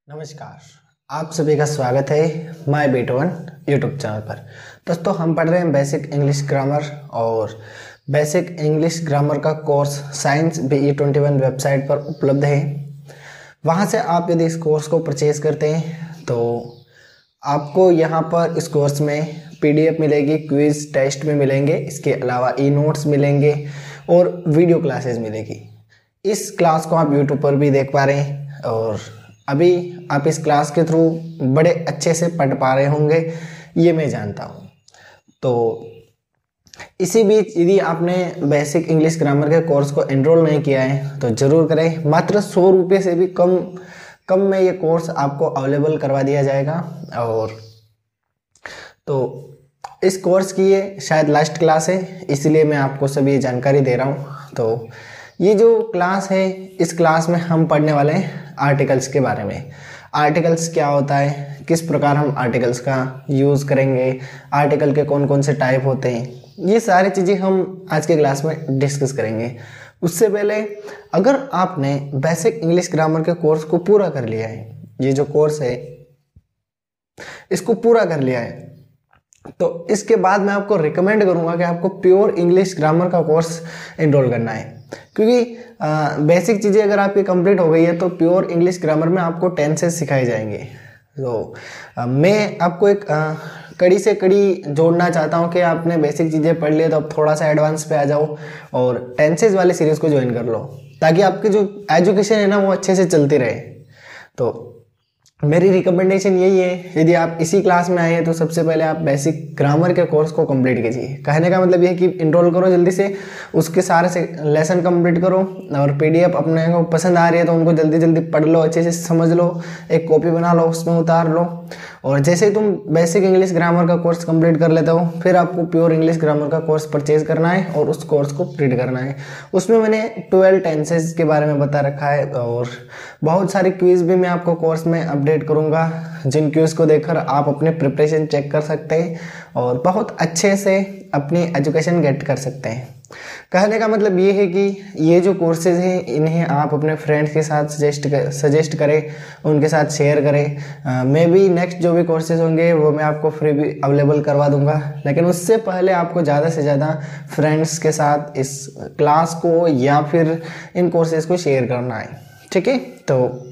नमस्कार। आप सभी का स्वागत है माय बीट1 यूट्यूब चैनल पर। दोस्तों, हम पढ़ रहे हैं बेसिक इंग्लिश ग्रामर और बेसिक इंग्लिश ग्रामर का कोर्स साइंस BE21 वेबसाइट पर उपलब्ध है। वहां से आप यदि इस कोर्स को परचेज करते हैं तो आपको यहां पर इस कोर्स में PDF मिलेगी, क्विज टेस्ट में मिलेंगे, इसके अलावा ई-नोट्स मिलेंगे और वीडियो क्लासेस मिलेगी। इस क्लास को आप यूट्यूब पर भी देख पा रहे हैं और अभी आप इस क्लास के थ्रू बड़े अच्छे से पढ़ पा रहे होंगे, ये मैं जानता हूँ। तो इसी बीच यदि आपने बेसिक इंग्लिश ग्रामर के कोर्स को एनरोल नहीं किया है तो ज़रूर करें। मात्र 100 रुपये से भी कम में ये कोर्स आपको अवेलेबल करवा दिया जाएगा। और तो इस कोर्स की ये शायद लास्ट क्लास है, इसलिए मैं आपको सभी जानकारी दे रहा हूँ। तो ये जो क्लास है, इस क्लास में हम पढ़ने वाले हैं आर्टिकल्स के बारे में। आर्टिकल्स क्या होता है, किस प्रकार हम आर्टिकल्स का यूज़ करेंगे, आर्टिकल के कौन कौन से टाइप होते हैं, ये सारी चीज़ें हम आज के क्लास में डिस्कस करेंगे। उससे पहले अगर आपने बेसिक इंग्लिश ग्रामर के कोर्स को पूरा कर लिया है, ये जो कोर्स है इसको पूरा कर लिया है, तो इसके बाद मैं आपको रिकमेंड करूंगा कि आपको प्योर इंग्लिश ग्रामर का कोर्स एनरोल करना है। क्योंकि बेसिक चीज़ें अगर आपकी कंप्लीट हो गई है तो प्योर इंग्लिश ग्रामर में आपको टेंसेस सिखाए जाएंगे। तो मैं आपको एक कड़ी से कड़ी जोड़ना चाहता हूं कि आपने बेसिक चीज़ें पढ़ ली तो अब थोड़ा सा एडवांस पे आ जाओ और टेंसेस वाले सीरीज़ को ज्वाइन कर लो, ताकि आपकी जो एजुकेशन है ना वो अच्छे से चलती रहे। तो मेरी रिकमेंडेशन यही है, यदि आप इसी क्लास में आए हैं तो सबसे पहले आप बेसिक ग्रामर के कोर्स को कंप्लीट कीजिए। कहने का मतलब ये है कि इनरोल करो जल्दी से, उसके सारे से लेसन कंप्लीट करो और PDF अपने को पसंद आ रही है तो उनको जल्दी जल्दी पढ़ लो, अच्छे से समझ लो, एक कॉपी बना लो, उसमें उतार लो। और जैसे ही तुम बेसिक इंग्लिश ग्रामर का कोर्स कंप्लीट कर लेते हो, फिर आपको प्योर इंग्लिश ग्रामर का कोर्स परचेज करना है और उस कोर्स को रीड करना है। उसमें मैंने 12 टेंसेस के बारे में बता रखा है और बहुत सारे क्विज भी मैं आपको कोर्स में अपडेट करूंगा, जिन क्विज को देखकर आप अपने प्रिपरेशन चेक कर सकते हैं और बहुत अच्छे से अपनी एजुकेशन गेट कर सकते हैं। कहने का मतलब ये है कि ये जो कोर्सेज हैं इन्हें आप अपने फ्रेंड्स के साथ सजेस्ट करें, उनके साथ शेयर करें। मैं भी नेक्स्ट जो भी कोर्सेज होंगे वो मैं आपको फ्री भी अवेलेबल करवा दूंगा, लेकिन उससे पहले आपको ज़्यादा से ज़्यादा फ्रेंड्स के साथ इस क्लास को या फिर इन कोर्सेज को शेयर करना है, ठीक है। तो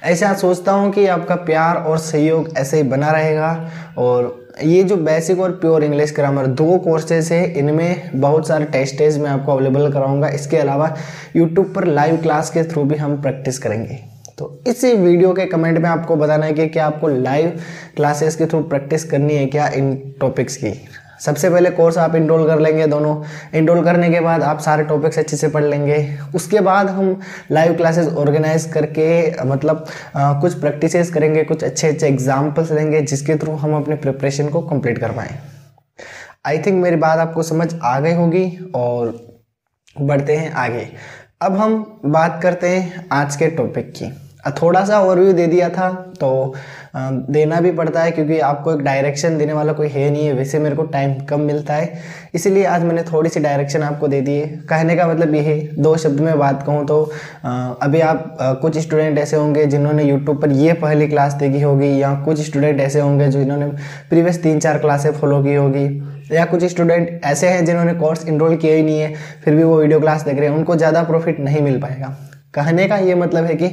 ऐसा सोचता हूँ कि आपका प्यार और सहयोग ऐसे ही बना रहेगा। और ये जो बेसिक और प्योर इंग्लिश ग्रामर 2 कोर्सेज है, इनमें बहुत सारे टेस्टेज मैं आपको अवेलेबल कराऊंगा। इसके अलावा यूट्यूब पर लाइव क्लास के थ्रू भी हम प्रैक्टिस करेंगे। तो इसी वीडियो के कमेंट में आपको बताना है कि क्या आपको लाइव क्लासेस के थ्रू प्रैक्टिस करनी है क्या इन टॉपिक्स की। सबसे पहले कोर्स आप इनरोल कर लेंगे, दोनों इनरोल करने के बाद आप सारे टॉपिक्स अच्छे से पढ़ लेंगे। उसके बाद हम लाइव क्लासेस ऑर्गेनाइज करके मतलब कुछ प्रैक्टिसेस करेंगे, कुछ अच्छे अच्छे एग्जाम्पल्स लेंगे जिसके थ्रू हम अपने प्रिपरेशन को कंप्लीट कर पाएँ। आई थिंक मेरी बात आपको समझ आ गई होगी और बढ़ते हैं आगे। अब हम बात करते हैं आज के टॉपिक की। थोड़ा सा ओवरव्यू दे दिया था तो देना भी पड़ता है, क्योंकि आपको एक डायरेक्शन देने वाला कोई है नहीं है। वैसे मेरे को टाइम कम मिलता है, इसीलिए आज मैंने थोड़ी सी डायरेक्शन आपको दे दी है। कहने का मतलब ये है, 2 शब्द में बात कहूँ तो अभी आप कुछ स्टूडेंट ऐसे होंगे जिन्होंने यूट्यूब पर ये पहली क्लास देखी होगी, या कुछ स्टूडेंट ऐसे होंगे जिन्होंने प्रीवियस 3-4 क्लासें फॉलो की होगी, या कुछ स्टूडेंट ऐसे हैं जिन्होंने कोर्स इनरोल किया ही नहीं है फिर भी वो वीडियो क्लास देख रहे हैं। उनको ज़्यादा प्रॉफिट नहीं मिल पाएगा। कहने का ये मतलब है कि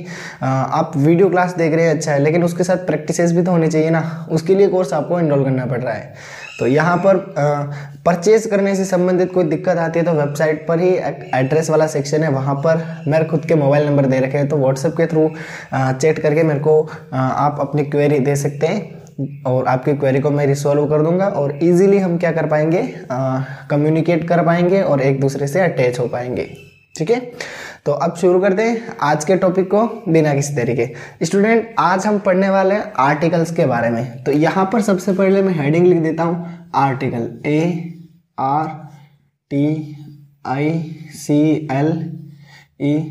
आप वीडियो क्लास देख रहे हैं, अच्छा है, लेकिन उसके साथ प्रैक्टिसेस भी तो होनी चाहिए ना, उसके लिए कोर्स आपको इनरोल करना पड़ रहा है। तो यहाँ पर परचेज करने से संबंधित कोई दिक्कत आती है तो वेबसाइट पर ही एड्रेस वाला सेक्शन है, वहाँ पर मेरे खुद के मोबाइल नंबर दे रखे हैं, तो व्हाट्सएप के थ्रू चैट करके मेरे को आप अपनी क्वेरी दे सकते हैं और आपकी क्वेरी को मैं रिसॉल्व कर दूंगा और इजीली हम क्या कर पाएंगे, कम्युनिकेट कर पाएंगे और एक दूसरे से अटैच हो पाएंगे, ठीक है। तो अब शुरू करते हैं आज के टॉपिक को बिना किसी तरीके। स्टूडेंट, आज हम पढ़ने वाले हैं आर्टिकल्स के बारे में। तो यहाँ पर सबसे पहले मैं हेडिंग लिख देता हूँ, आर्टिकल,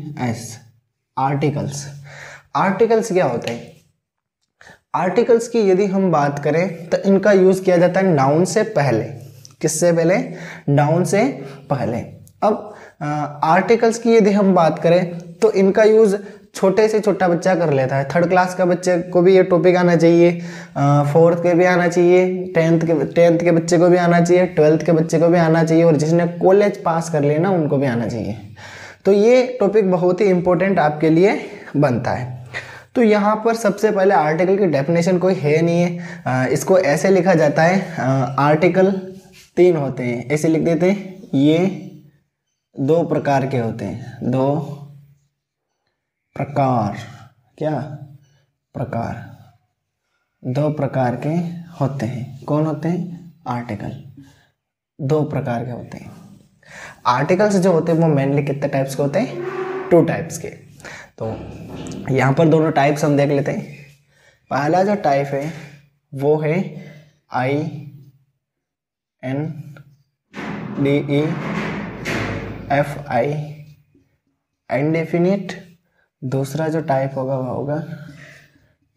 ARTICLES, आर्टिकल्स। आर्टिकल्स क्या होते हैं? आर्टिकल्स की यदि हम बात करें तो इनका यूज किया जाता है नाउन से पहले। किससे पहले? नाउन से पहले। अब आर्टिकल्स की यदि हम बात करें तो इनका यूज छोटे से छोटा बच्चा कर लेता है। थर्ड क्लास का बच्चे को भी ये टॉपिक आना चाहिए, फोर्थ के भी आना चाहिए, टेंथ के बच्चे को भी आना चाहिए, ट्वेल्थ के बच्चे को भी आना चाहिए, और जिसने कॉलेज पास कर लिया ना उनको भी आना चाहिए। तो ये टॉपिक बहुत ही इंपॉर्टेंट आपके लिए बनता है। तो यहाँ पर सबसे पहले आर्टिकल की डेफिनेशन कोई है नहीं है, इसको ऐसे लिखा जाता है, आर्टिकल 3 होते हैं, ऐसे लिख देते हैं। ये 2 प्रकार के होते हैं, 2 प्रकार, क्या प्रकार, 2 प्रकार के होते हैं। कौन होते हैं? आर्टिकल 2 प्रकार के होते हैं। आर्टिकल्स जो होते हैं वो मेनली कितने टाइप्स के होते हैं? 2 टाइप्स के। तो यहाँ पर दोनों टाइप्स हम देख लेते हैं। पहला जो टाइप है वो है INDEFI, इंडेफिनिट। दूसरा जो टाइप होगा वो होगा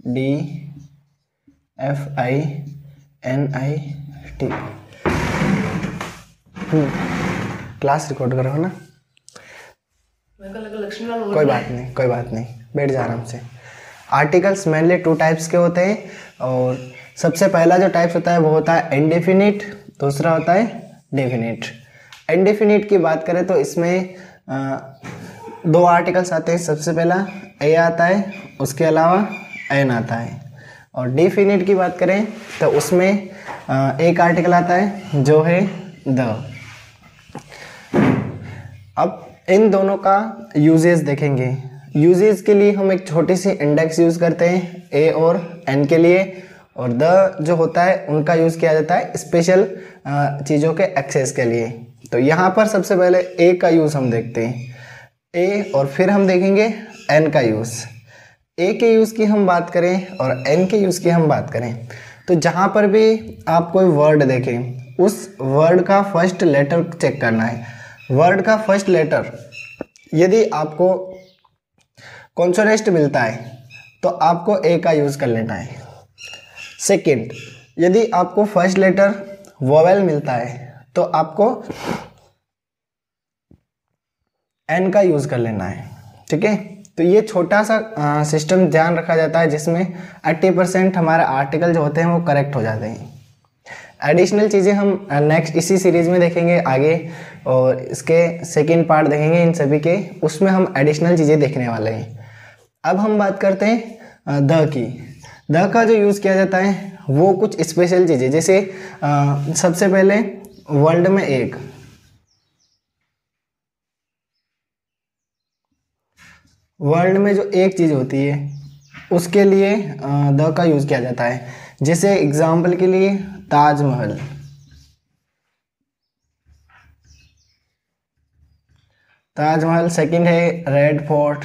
DFINIT। क्लास रिकॉर्ड करो ना, कोई बात नहीं, बैठ जा आराम से। आर्टिकल्स मेनली 2 टाइप्स के होते हैं, और सबसे पहला जो टाइप्स होता है वो होता है इंडेफिनिट, दूसरा होता है डेफिनिट। इंडेफिनिट की बात करें तो इसमें 2 आर्टिकल्स आते हैं। सबसे पहला ए आता है, उसके अलावा एन आता है। और डेफिनिट की बात करें तो उसमें एक आर्टिकल आता है जो है द। अब इन दोनों का यूजेस देखेंगे। यूजेस के लिए हम एक छोटी सी इंडेक्स यूज़ करते हैं ए और एन के लिए, और द जो होता है उनका यूज़ किया जाता है स्पेशल चीज़ों के एक्सेस के लिए। तो यहाँ पर सबसे पहले ए का यूज़ हम देखते हैं, ए, और फिर हम देखेंगे एन का यूज़। ए के यूज़ की हम बात करें और एन के यूज़ की हम बात करें, तो जहाँ पर भी आप कोई वर्ड देखें उस वर्ड का फर्स्ट लेटर चेक करना है। वर्ड का फर्स्ट लेटर यदि आपको कॉन्सोनेंट मिलता है तो आपको ए का यूज़ कर लेना है। सेकंड, यदि आपको फर्स्ट लेटर वोवेल मिलता है तो आपको एन का यूज़ कर लेना है। ठीक है, तो ये छोटा सा सिस्टम ध्यान रखा जाता है जिसमें 80% हमारे आर्टिकल जो होते हैं वो करेक्ट हो जाते हैं। एडिशनल चीज़ें हम नेक्स्ट इसी सीरीज़ में देखेंगे आगे, और इसके सेकंड पार्ट देखेंगे इन सभी के, उसमें हम एडिशनल चीज़ें देखने वाले हैं। अब हम बात करते हैं द की। द का जो यूज़ किया जाता है वो कुछ स्पेशल चीज़ें, जैसे सबसे पहले वर्ल्ड में एक, वर्ल्ड में जो एक चीज़ होती है उसके लिए द का यूज़ किया जाता है। जैसे एग्जाम्पल के लिए ताजमहल, ताजमहल। सेकंड है रेड फोर्ट।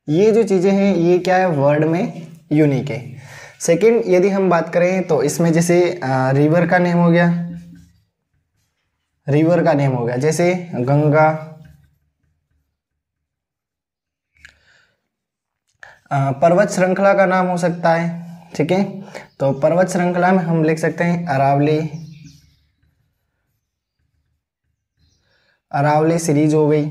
ये जो चीज़ें हैं ये क्या है, वर्ड में यूनिक है। सेकंड, यदि हम बात करें तो इसमें जैसे रिवर का नेम हो गया, रिवर का नेम हो गया, जैसे गंगा। पर्वत श्रृंखला का नाम हो सकता है। ठीक है, तो पर्वत श्रृंखला में हम लिख सकते हैं अरावली, अरावली सीरीज हो गई।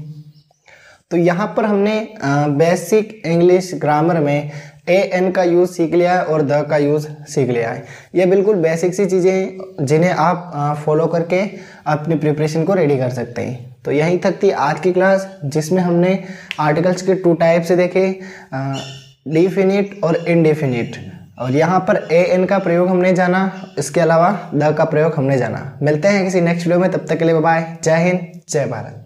तो यहाँ पर हमने बेसिक इंग्लिश ग्रामर में ए एन का यूज़ सीख लिया है और द का यूज़ सीख लिया है। ये बिल्कुल बेसिक सी चीज़ें जिन्हें आप फॉलो करके अपनी प्रिपरेशन को रेडी कर सकते हैं। तो यहीं तक थी आज की क्लास, जिसमें हमने आर्टिकल्स के 2 टाइप से देखे, डिफिनिट और इनडिफिनिट, और यहाँ पर ए एन का प्रयोग हमने जाना, इसके अलावा द का प्रयोग हमने जाना। मिलते हैं किसी नेक्स्ट वीडियो में, तब तक के लिए बाय बाय। जय हिंद, जय भारत।